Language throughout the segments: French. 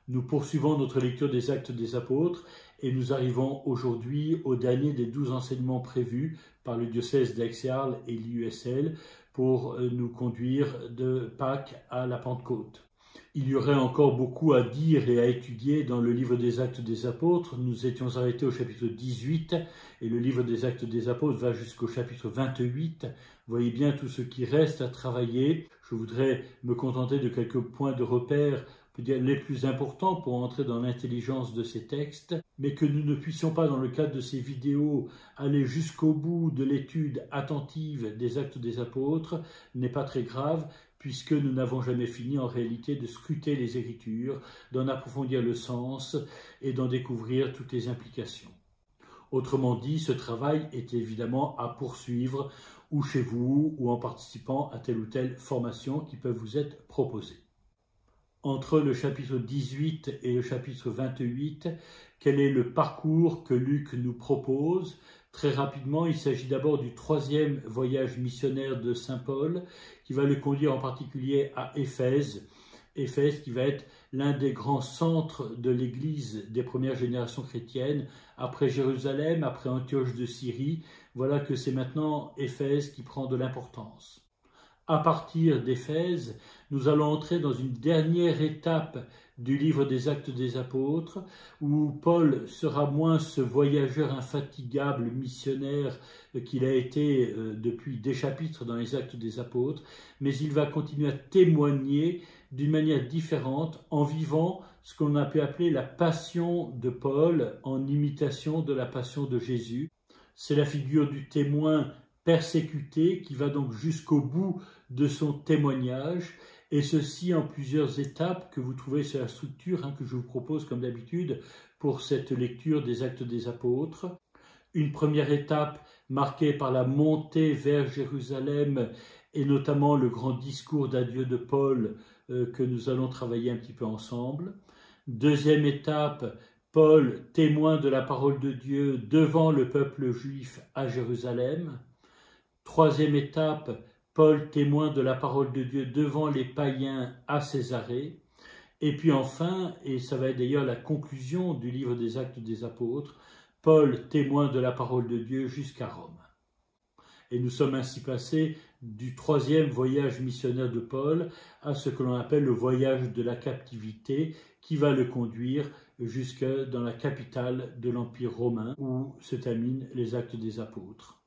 Nous poursuivons notre lecture des Actes des Apôtres et nous arrivons aujourd'hui au dernier des 12 enseignements prévus par le diocèse d'Aix-et-Arles et l'IUSL pour nous conduire de Pâques à la Pentecôte. Il y aurait encore beaucoup à dire et à étudier dans le livre des Actes des Apôtres. Nous étions arrêtés au chapitre 18 et le livre des Actes des Apôtres va jusqu'au chapitre 28. Vous voyez bien tout ce qui reste à travailler. Je voudrais me contenter de quelques points de repère, on peut dire les plus importants pour entrer dans l'intelligence de ces textes, mais que nous ne puissions pas, dans le cadre de ces vidéos, aller jusqu'au bout de l'étude attentive des Actes des Apôtres n'est pas très grave, puisque nous n'avons jamais fini en réalité de scruter les Écritures, d'en approfondir le sens et d'en découvrir toutes les implications. Autrement dit, ce travail est évidemment à poursuivre ou chez vous ou en participant à telle ou telle formation qui peut vous être proposée. Entre le chapitre 18 et le chapitre 28, quel est le parcours que Luc nous propose ? Très rapidement, il s'agit d'abord du 3e voyage missionnaire de saint Paul, qui va le conduire en particulier à Éphèse. Éphèse qui va être l'un des grands centres de l'Église des premières générations chrétiennes, après Jérusalem, après Antioche de Syrie. Voilà que c'est maintenant Éphèse qui prend de l'importance. À partir d'Éphèse, nous allons entrer dans une dernière étape du livre des Actes des Apôtres, où Paul sera moins ce voyageur infatigable missionnaire qu'il a été depuis des chapitres dans les Actes des Apôtres, mais il va continuer à témoigner d'une manière différente en vivant ce qu'on a pu appeler la passion de Paul en imitation de la passion de Jésus. C'est la figure du témoin persécuté qui va donc jusqu'au bout de son témoignage, et ceci en plusieurs étapes que vous trouvez sur la structure que je vous propose comme d'habitude pour cette lecture des Actes des Apôtres. Une première étape marquée par la montée vers Jérusalem et notamment le grand discours d'adieu de Paul que nous allons travailler un petit peu ensemble. Deuxième étape, Paul, témoin de la parole de Dieu devant le peuple juif à Jérusalem. Troisième étape, Paul, témoin de la parole de Dieu devant les païens à Césarée. Et puis enfin, et ça va être d'ailleurs la conclusion du livre des Actes des Apôtres, Paul, témoin de la parole de Dieu jusqu'à Rome. Et nous sommes ainsi passés du 3e voyage missionnaire de Paul à ce que l'on appelle le voyage de la captivité, qui va le conduire jusque dans la capitale de l'Empire romain, où se terminent les Actes des Apôtres.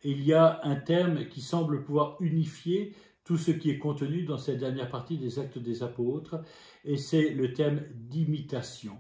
Et il y a un terme qui semble pouvoir unifier tout ce qui est contenu dans cette dernière partie des Actes des Apôtres, et c'est le terme d'imitation.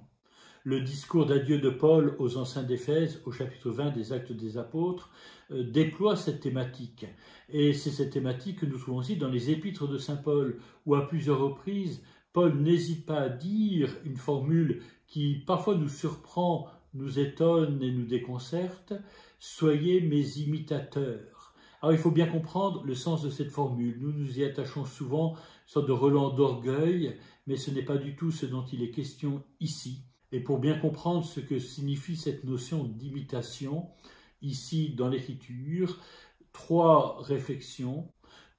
Le discours d'adieu de Paul aux anciens d'Éphèse, au chapitre 20 des Actes des Apôtres, déploie cette thématique. Et c'est cette thématique que nous trouvons aussi dans les épîtres de saint Paul, où à plusieurs reprises, Paul n'hésite pas à dire une formule qui parfois nous surprend, nous étonne et nous déconcerte: « Soyez mes imitateurs ». Alors il faut bien comprendre le sens de cette formule. Nous nous y attachons souvent, une sorte de relent d'orgueil, mais ce n'est pas du tout ce dont il est question ici. Et pour bien comprendre ce que signifie cette notion d'imitation, ici dans l'Écriture, 3 réflexions.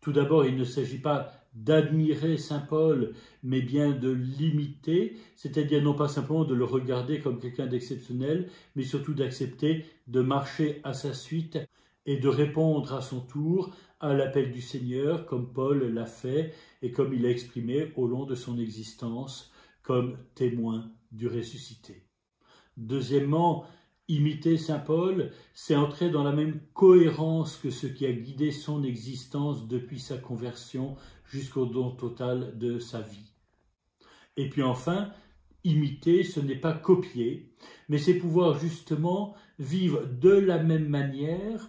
Tout d'abord, il ne s'agit pas d'admirer saint Paul, mais bien de l'imiter, c'est-à-dire non pas simplement de le regarder comme quelqu'un d'exceptionnel, mais surtout d'accepter de marcher à sa suite et de répondre à son tour à l'appel du Seigneur, comme Paul l'a fait et comme il l'a exprimé au long de son existence comme témoin du ressuscité. Deuxièmement, imiter saint Paul, c'est entrer dans la même cohérence que ce qui a guidé son existence depuis sa conversion jusqu'au don total de sa vie. Et puis enfin, imiter, ce n'est pas copier, mais c'est pouvoir justement vivre de la même manière,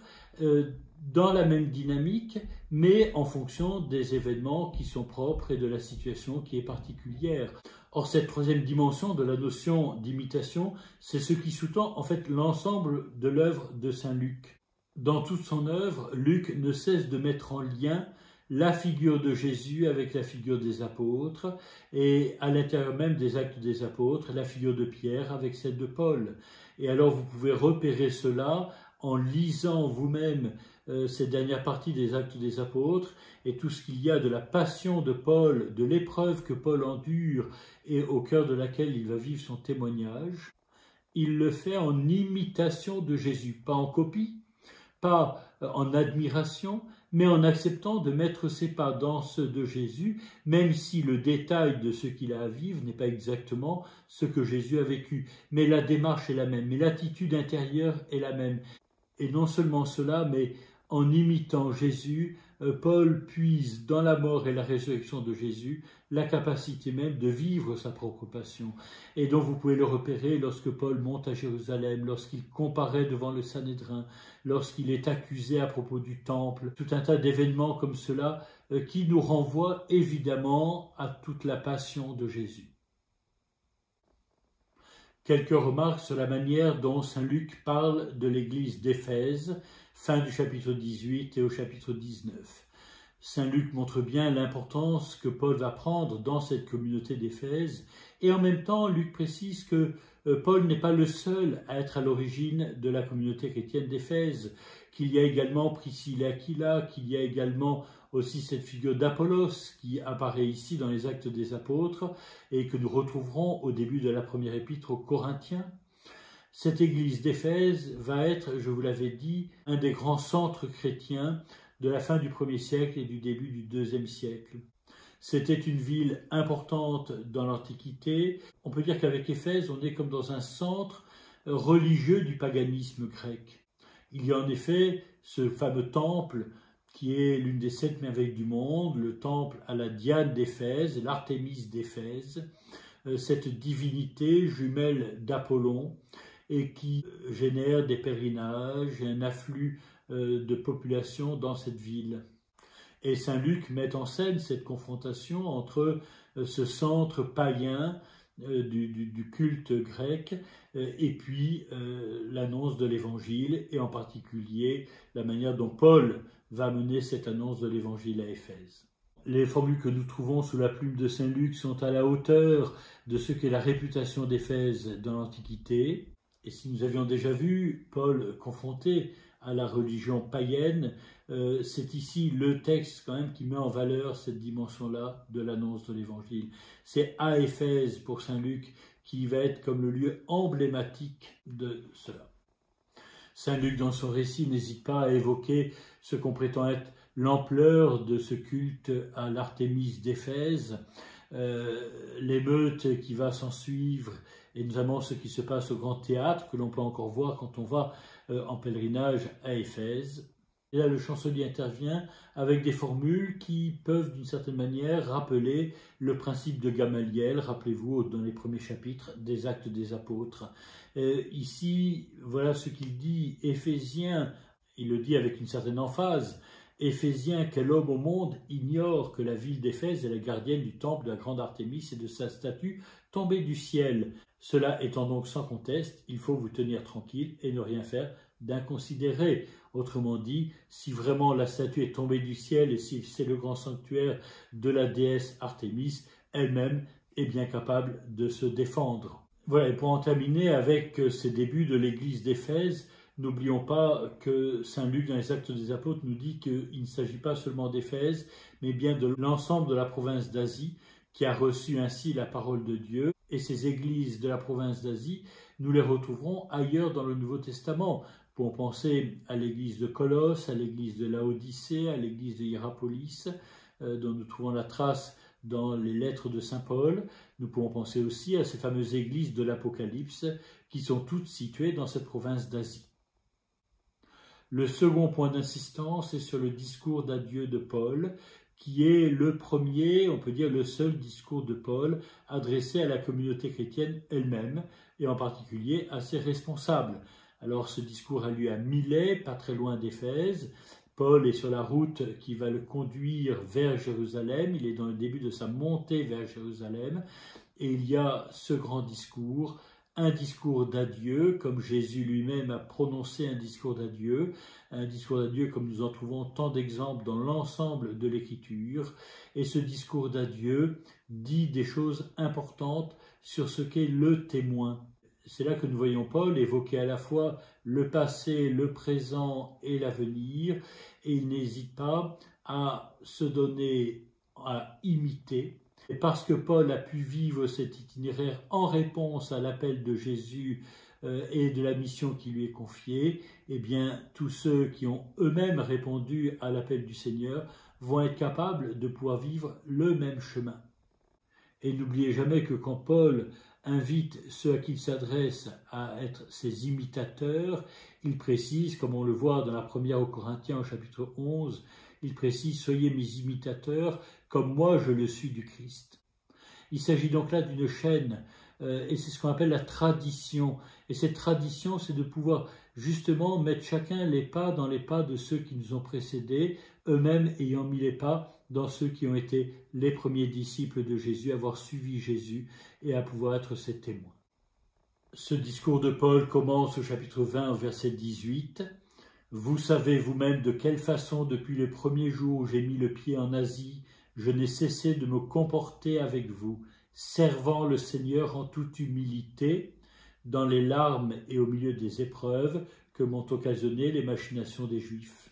dans la même dynamique, mais en fonction des événements qui sont propres et de la situation qui est particulière. Or, cette 3e dimension de la notion d'imitation, c'est ce qui sous-tend en fait l'ensemble de l'œuvre de saint Luc. Dans toute son œuvre, Luc ne cesse de mettre en lien la figure de Jésus avec la figure des apôtres, et à l'intérieur même des Actes des Apôtres, la figure de Pierre avec celle de Paul. Et alors vous pouvez repérer cela en lisant vous-même cette dernière partie des Actes des Apôtres et tout ce qu'il y a de la passion de Paul, de l'épreuve que Paul endure et au cœur de laquelle il va vivre son témoignage, il le fait en imitation de Jésus, pas en copie, pas en admiration, mais en acceptant de mettre ses pas dans ceux de Jésus, même si le détail de ce qu'il a à vivre n'est pas exactement ce que Jésus a vécu. Mais la démarche est la même, mais l'attitude intérieure est la même. Et non seulement cela, mais en imitant Jésus, Paul puise dans la mort et la résurrection de Jésus la capacité même de vivre sa propre passion. Et donc vous pouvez le repérer lorsque Paul monte à Jérusalem, lorsqu'il comparaît devant le Sanhédrin, lorsqu'il est accusé à propos du temple, tout un tas d'événements comme cela qui nous renvoient évidemment à toute la passion de Jésus. Quelques remarques sur la manière dont saint Luc parle de l'église d'Éphèse, fin du chapitre 18 et au chapitre 19. Saint Luc montre bien l'importance que Paul va prendre dans cette communauté d'Éphèse, et en même temps, Luc précise que Paul n'est pas le seul à être à l'origine de la communauté chrétienne d'Éphèse, qu'il y a également Priscille et Aquila, qu'il y a également aussi cette figure d'Apollos qui apparaît ici dans les Actes des Apôtres et que nous retrouverons au début de la première épître aux Corinthiens. Cette église d'Éphèse va être, je vous l'avais dit, un des grands centres chrétiens de la fin du 1er siècle et du début du 2e siècle. C'était une ville importante dans l'Antiquité. On peut dire qu'avec Éphèse, on est comme dans un centre religieux du paganisme grec. Il y a en effet ce fameux temple qui est l'une des 7 merveilles du monde, le temple à la Diane d'Éphèse, l'Artémis d'Éphèse, cette divinité jumelle d'Apollon et qui génère des pèlerinages et un afflux de population dans cette ville. Et saint Luc met en scène cette confrontation entre ce centre païen du culte grec et puis l'annonce de l'évangile et en particulier la manière dont Paul va mener cette annonce de l'évangile à Éphèse. Les formules que nous trouvons sous la plume de saint Luc sont à la hauteur de ce qu'est la réputation d'Éphèse dans l'Antiquité. Et si nous avions déjà vu Paul confronté à la religion païenne, c'est ici le texte quand même qui met en valeur cette dimension-là de l'annonce de l'Évangile. C'est à Éphèse pour saint Luc qui va être comme le lieu emblématique de cela. Saint Luc, dans son récit, n'hésite pas à évoquer ce qu'on prétend être l'ampleur de ce culte à l'Artémis d'Éphèse, l'émeute qui va s'en suivre, et notamment ce qui se passe au Grand Théâtre, que l'on peut encore voir quand on va en pèlerinage à Éphèse. Et là, le chancelier intervient avec des formules qui peuvent, d'une certaine manière, rappeler le principe de Gamaliel, rappelez-vous, dans les premiers chapitres des Actes des Apôtres. Ici, voilà ce qu'il dit, Éphésiens, il le dit avec une certaine emphase, Éphésiens, quel homme au monde ignore que la ville d'Éphèse est la gardienne du temple de la grande Artémis et de sa statue tombée du ciel. Cela étant donc sans conteste, il faut vous tenir tranquille et ne rien faire d'inconsidéré. Autrement dit, si vraiment la statue est tombée du ciel et si c'est le grand sanctuaire de la déesse Artémis, elle-même est bien capable de se défendre. Voilà, et pour en terminer avec ces débuts de l'église d'Éphèse, n'oublions pas que saint Luc, dans les Actes des Apôtres, nous dit qu'il ne s'agit pas seulement d'Éphèse, mais bien de l'ensemble de la province d'Asie, qui a reçu ainsi la parole de Dieu. Et ces églises de la province d'Asie, nous les retrouverons ailleurs dans le Nouveau Testament. Pour penser à l'église de Colosse, à l'église de Laodicée, à l'église de Hiérapolis, dont nous trouvons la trace dans les lettres de saint Paul. Nous pouvons penser aussi à ces fameuses églises de l'Apocalypse, qui sont toutes situées dans cette province d'Asie. Le second point d'insistance est sur le discours d'adieu de Paul, qui est le premier, on peut dire le seul discours de Paul adressé à la communauté chrétienne elle-même, et en particulier à ses responsables. Alors ce discours a lieu à Milet, pas très loin d'Éphèse. Paul est sur la route qui va le conduire vers Jérusalem, il est dans le début de sa montée vers Jérusalem, et il y a ce grand discours, un discours d'adieu, comme Jésus lui-même a prononcé un discours d'adieu comme nous en trouvons tant d'exemples dans l'ensemble de l'Écriture. Et ce discours d'adieu dit des choses importantes sur ce qu'est le témoin. c'est là que nous voyons Paul évoquer à la fois le passé, le présent et l'avenir, et il n'hésite pas à se donner à imiter. Et parce que Paul a pu vivre cet itinéraire en réponse à l'appel de Jésus et de la mission qui lui est confiée, eh bien, tous ceux qui ont eux-mêmes répondu à l'appel du Seigneur vont être capables de pouvoir vivre le même chemin. Et n'oubliez jamais que quand Paul invite ceux à qui il s'adresse à être ses imitateurs, il précise, comme on le voit dans la première aux Corinthiens au chapitre 11, il précise « Soyez mes imitateurs, comme moi je le suis du Christ ». Il s'agit donc là d'une chaîne, et c'est ce qu'on appelle la tradition. Et cette tradition, c'est de pouvoir justement mettre chacun les pas dans les pas de ceux qui nous ont précédés, eux-mêmes ayant mis les pas dans ceux qui ont été les premiers disciples de Jésus, avoir suivi Jésus et à pouvoir être ses témoins. Ce discours de Paul commence au chapitre 20, au verset 18. « Vous savez vous-même de quelle façon, depuis le premier jour où j'ai mis le pied en Asie, je n'ai cessé de me comporter avec vous, servant le Seigneur en toute humilité, dans les larmes et au milieu des épreuves que m'ont occasionné les machinations des Juifs.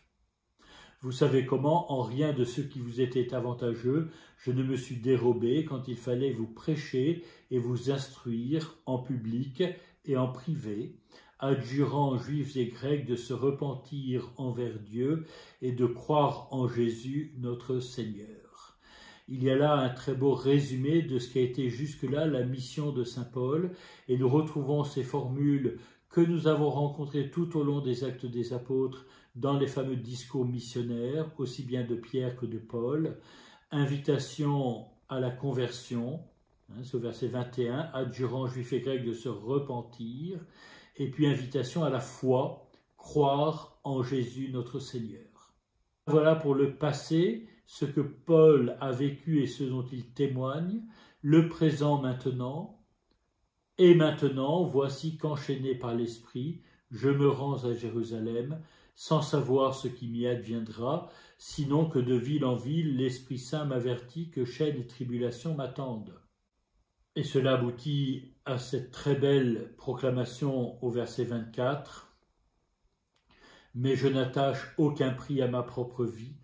Vous savez comment, en rien de ce qui vous était avantageux, je ne me suis dérobé quand il fallait vous prêcher et vous instruire en public et en privé, adjurant Juifs et Grecs de se repentir envers Dieu et de croire en Jésus notre Seigneur. » Il y a là un très beau résumé de ce qui a été jusque-là la mission de saint Paul, et nous retrouvons ces formules que nous avons rencontrées tout au long des Actes des Apôtres dans les fameux discours missionnaires, aussi bien de Pierre que de Paul. Invitation à la conversion, c'est au verset 21, adjurant Juifs et Grecs de se repentir, et puis invitation à la foi, croire en Jésus notre Seigneur. Voilà pour le passé, ce que Paul a vécu et ce dont il témoigne, le présent maintenant, et maintenant, voici qu'enchaîné par l'Esprit, je me rends à Jérusalem, sans savoir ce qui m'y adviendra, sinon que de ville en ville, l'Esprit Saint m'avertit que chaînes et tribulations m'attendent. Et cela aboutit à cette très belle proclamation au verset 24. « Mais je n'attache aucun prix à ma propre vie,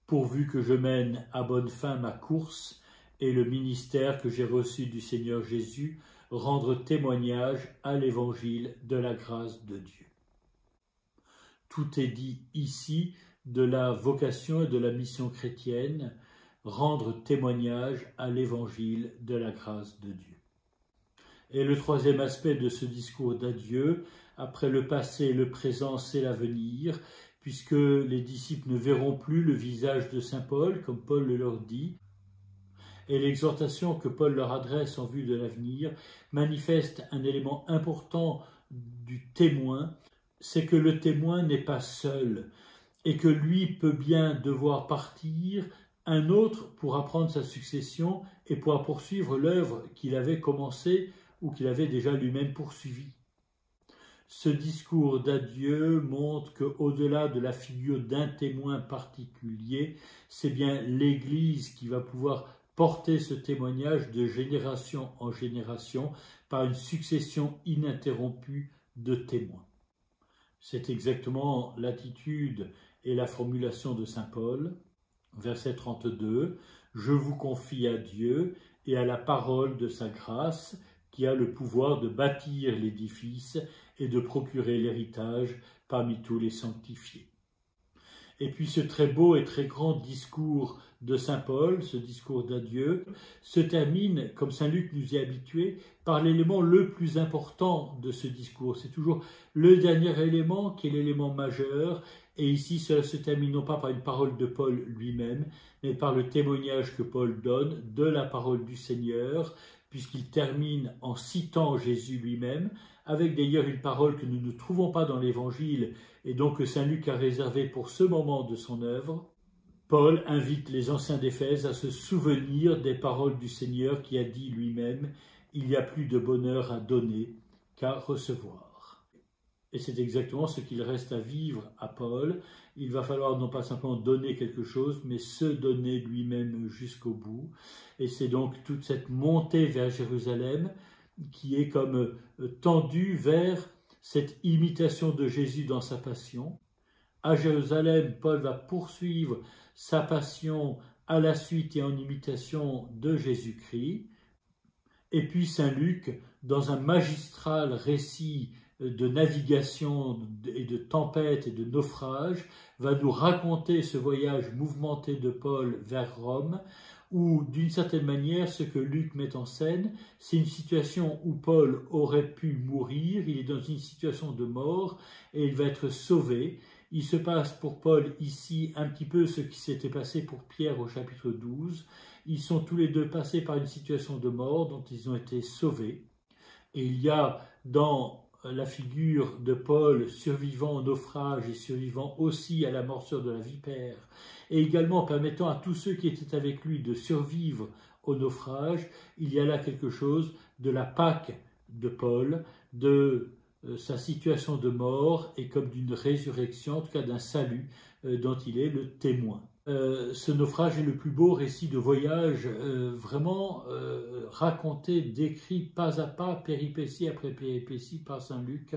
pourvu que je mène à bonne fin ma course et le ministère que j'ai reçu du Seigneur Jésus, rendre témoignage à l'évangile de la grâce de Dieu. » Tout est dit ici de la vocation et de la mission chrétienne, rendre témoignage à l'évangile de la grâce de Dieu. Et le troisième aspect de ce discours d'adieu, après le passé, le présent, c'est l'avenir, puisque les disciples ne verront plus le visage de saint Paul, comme Paul le leur dit, et l'exhortation que Paul leur adresse en vue de l'avenir manifeste un élément important du témoin, c'est que le témoin n'est pas seul, et que lui peut bien devoir partir, un autre pourra prendre sa succession et pourra poursuivre l'œuvre qu'il avait commencée ou qu'il avait déjà lui-même poursuivie. Ce discours d'adieu montre qu'au-delà de la figure d'un témoin particulier, c'est bien l'Église qui va pouvoir porter ce témoignage de génération en génération par une succession ininterrompue de témoins. C'est exactement l'attitude et la formulation de saint Paul. Verset 32, « Je vous confie à Dieu et à la parole de sa grâce, qui a le pouvoir de bâtir l'édifice et de procurer l'héritage parmi tous les sanctifiés. » Et puis ce très beau et très grand discours de saint Paul, ce discours d'adieu, se termine, comme saint Luc nous y est habitué, par l'élément le plus important de ce discours. C'est toujours le dernier élément qui est l'élément majeur, et ici cela se termine non pas par une parole de Paul lui-même, mais par le témoignage que Paul donne de la parole du Seigneur, puisqu'il termine en citant Jésus lui-même, avec d'ailleurs une parole que nous ne trouvons pas dans l'Évangile, et donc que saint Luc a réservée pour ce moment de son œuvre. Paul invite les anciens d'Éphèse à se souvenir des paroles du Seigneur qui a dit lui-même « Il y a plus de bonheur à donner qu'à recevoir ». Et c'est exactement ce qu'il reste à vivre à Paul. Il va falloir non pas simplement donner quelque chose, mais se donner lui-même jusqu'au bout. Et c'est donc toute cette montée vers Jérusalem, qui est comme tendu vers cette imitation de Jésus dans sa passion. À Jérusalem, Paul va poursuivre sa passion à la suite et en imitation de Jésus-Christ. Et puis Saint Luc, dans un magistral récit de navigation et de tempête et de naufrage, va nous raconter ce voyage mouvementé de Paul vers Rome, où d'une certaine manière, ce que Luc met en scène, c'est une situation où Paul aurait pu mourir, il est dans une situation de mort et il va être sauvé. Il se passe pour Paul ici un petit peu ce qui s'était passé pour Pierre au chapitre 12. Ils sont tous les deux passés par une situation de mort dont ils ont été sauvés. Et il y a dans la figure de Paul survivant au naufrage et survivant aussi à la morsure de la vipère, et également permettant à tous ceux qui étaient avec lui de survivre au naufrage, il y a là quelque chose de la Pâque de Paul, de sa situation de mort et comme d'une résurrection, en tout cas d'un salut dont il est le témoin. Ce naufrage est le plus beau récit de voyage vraiment raconté, décrit pas à pas, péripétie après péripétie par Saint Luc,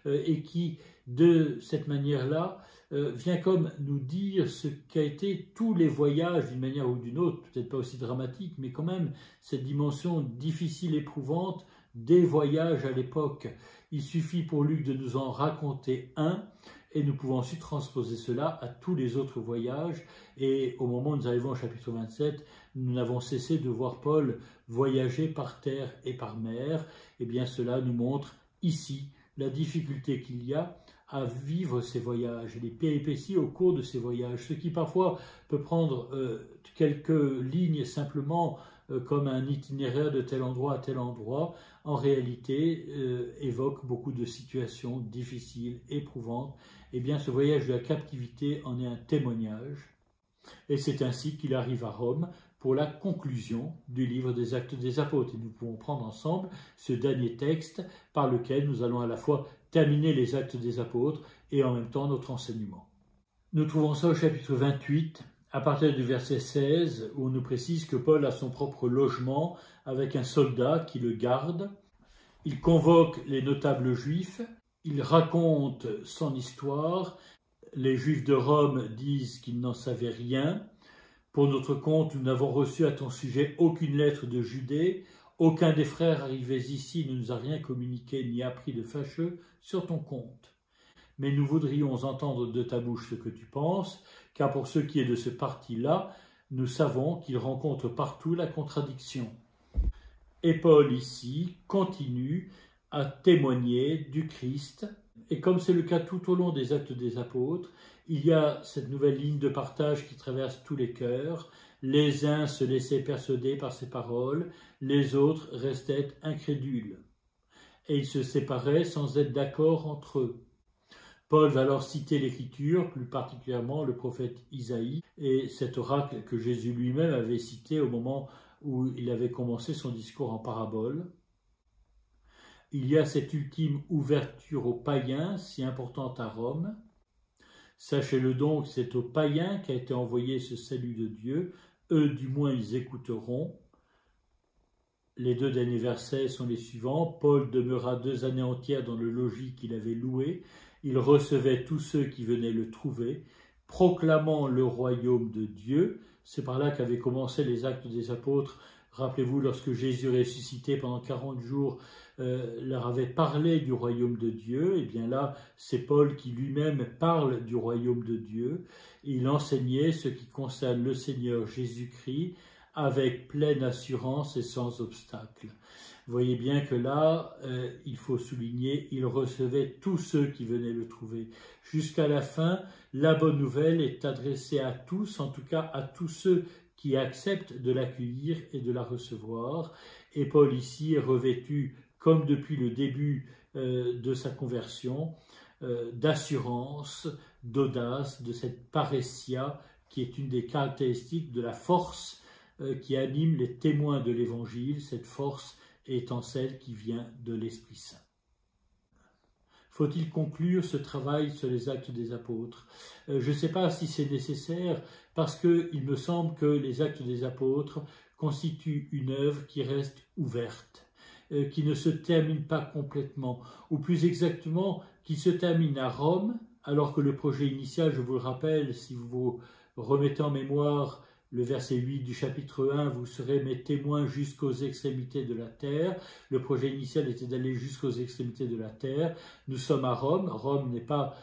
et qui, de cette manière-là, vient comme nous dire ce qu'a été tous les voyages d'une manière ou d'une autre, peut-être pas aussi dramatique, mais quand même cette dimension difficile, éprouvante des voyages à l'époque. Il suffit pour Luc de nous en raconter un, et nous pouvons ensuite transposer cela à tous les autres voyages. Et au moment où nous arrivons au chapitre 27, nous n'avons cessé de voir Paul voyager par terre et par mer. Et bien cela nous montre ici la difficulté qu'il y a à vivre ces voyages, les péripéties au cours de ces voyages, ce qui parfois peut prendre quelques lignes simplement comme un itinéraire de tel endroit à tel endroit, en réalité évoque beaucoup de situations difficiles, éprouvantes. Eh bien, ce voyage de la captivité en est un témoignage. Et c'est ainsi qu'il arrive à Rome pour la conclusion du livre des Actes des Apôtres. Et nous pouvons prendre ensemble ce dernier texte par lequel nous allons à la fois terminer les Actes des Apôtres et en même temps notre enseignement. Nous trouvons ça au chapitre 28, à partir du verset 16, où on nous précise que Paul a son propre logement avec un soldat qui le garde. Il convoque les notables juifs, il raconte son histoire. Les juifs de Rome disent qu'ils n'en savaient rien. Pour notre compte, nous n'avons reçu à ton sujet aucune lettre de Judée. Aucun des frères arrivés ici ne nous a rien communiqué ni appris de fâcheux sur ton compte. Mais nous voudrions entendre de ta bouche ce que tu penses, car pour ce qui est de ce parti-là, nous savons qu'il rencontre partout la contradiction. Et Paul ici continue à témoigner du Christ. Et comme c'est le cas tout au long des Actes des Apôtres, il y a cette nouvelle ligne de partage qui traverse tous les cœurs. Les uns se laissaient persuader par ses paroles, les autres restaient incrédules. Et ils se séparaient sans être d'accord entre eux. Paul va alors citer l'Écriture, plus particulièrement le prophète Isaïe, et cet oracle que Jésus lui-même avait cité au moment où il avait commencé son discours en parabole. Il y a cette ultime ouverture aux païens, si importante à Rome. Sachez-le donc, c'est aux païens qu'a été envoyé ce salut de Dieu. Eux, du moins, ils écouteront. Les deux derniers versets sont les suivants. Paul demeura 2 années entières dans le logis qu'il avait loué. Il recevait tous ceux qui venaient le trouver, proclamant le royaume de Dieu. C'est par là qu'avaient commencé les Actes des Apôtres. Rappelez-vous, lorsque Jésus ressuscité pendant 40 jours, leur avait parlé du royaume de Dieu. Et bien là, c'est Paul qui lui-même parle du royaume de Dieu. Il enseignait ce qui concerne le Seigneur Jésus-Christ avec pleine assurance et sans obstacle. Vous voyez bien que là, il faut souligner, il recevait tous ceux qui venaient le trouver. Jusqu'à la fin, la bonne nouvelle est adressée à tous, en tout cas à tous ceux qui acceptent de l'accueillir et de la recevoir. Et Paul ici est revêtu, comme depuis le début de sa conversion, d'assurance, d'audace, de cette paressia qui est une des caractéristiques de la force qui anime les témoins de l'Évangile, cette force étant celle qui vient de l'Esprit Saint. Faut-il conclure ce travail sur les Actes des Apôtres? Je ne sais pas si c'est nécessaire, parce qu'il me semble que les Actes des Apôtres constituent une œuvre qui reste ouverte. qui ne se termine pas complètement, ou plus exactement, qui se termine à Rome, alors que le projet initial, je vous le rappelle, si vous vous remettez en mémoire le verset 8 du chapitre 1, vous serez mes témoins jusqu'aux extrémités de la terre. Le projet initial était d'aller jusqu'aux extrémités de la terre. Nous sommes à Rome. Rome n'est pas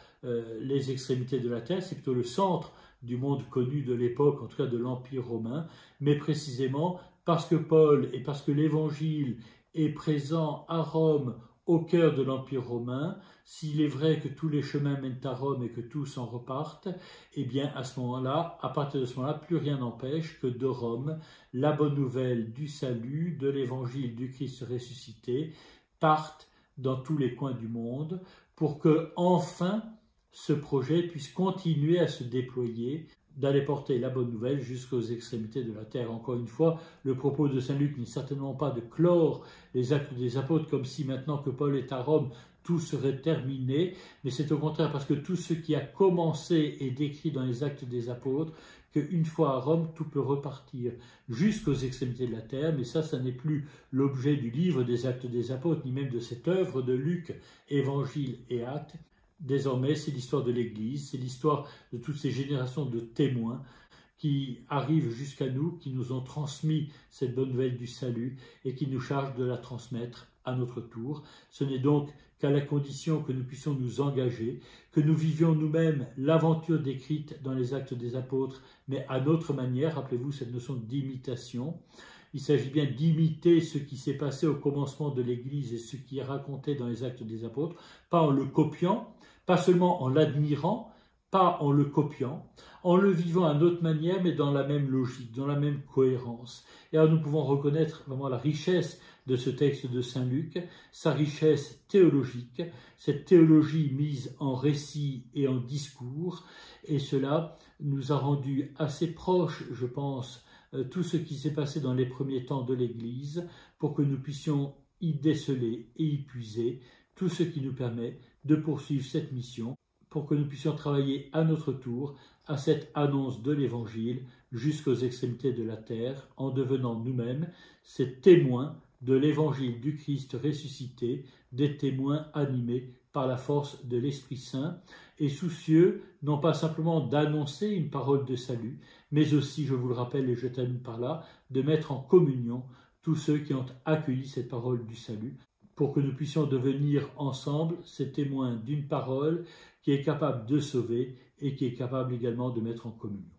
les extrémités de la terre, c'est plutôt le centre du monde connu de l'époque, en tout cas de l'Empire romain. Mais précisément parce que Paul et parce que l'Évangile est présent à Rome, au cœur de l'Empire romain, s'il est vrai que tous les chemins mènent à Rome et que tous en repartent, eh bien à ce moment-là, à partir de ce moment-là, plus rien n'empêche que de Rome, la bonne nouvelle du salut, de l'Évangile du Christ ressuscité, parte dans tous les coins du monde pour que enfin ce projet puisse continuer à se déployer, d'aller porter la bonne nouvelle jusqu'aux extrémités de la terre. Encore une fois, le propos de Saint Luc n'est certainement pas de clore les actes des apôtres comme si maintenant que Paul est à Rome, tout serait terminé, mais c'est au contraire parce que tout ce qui a commencé est décrit dans les actes des apôtres, qu'une fois à Rome, tout peut repartir jusqu'aux extrémités de la terre, mais ça n'est plus l'objet du livre des actes des apôtres, ni même de cette œuvre de Luc, Évangile et Actes. Désormais, c'est l'histoire de l'Église, c'est l'histoire de toutes ces générations de témoins qui arrivent jusqu'à nous, qui nous ont transmis cette bonne nouvelle du salut et qui nous chargent de la transmettre à notre tour. Ce n'est donc qu'à la condition que nous puissions nous engager, que nous vivions nous-mêmes l'aventure décrite dans les Actes des Apôtres, mais à notre manière. Rappelez-vous cette notion d'imitation. Il s'agit bien d'imiter ce qui s'est passé au commencement de l'Église et ce qui est raconté dans les Actes des Apôtres, pas en le copiant, pas seulement en l'admirant, pas en le copiant, en le vivant à notre manière, mais dans la même logique, dans la même cohérence. Et alors nous pouvons reconnaître vraiment la richesse de ce texte de Saint Luc, sa richesse théologique, cette théologie mise en récit et en discours, et cela nous a rendu assez proches, je pense, tout ce qui s'est passé dans les premiers temps de l'Église, pour que nous puissions y déceler et y puiser tout ce qui nous permet de poursuivre cette mission, pour que nous puissions travailler à notre tour à cette annonce de l'Évangile jusqu'aux extrémités de la terre, en devenant nous-mêmes ces témoins de l'Évangile du Christ ressuscité, des témoins animés par la force de l'Esprit Saint, et soucieux non pas simplement d'annoncer une parole de salut, mais aussi, je vous le rappelle et je termine par là, de mettre en communion tous ceux qui ont accueilli cette parole du salut, pour que nous puissions devenir ensemble ces témoins d'une parole qui est capable de sauver et qui est capable également de mettre en communion.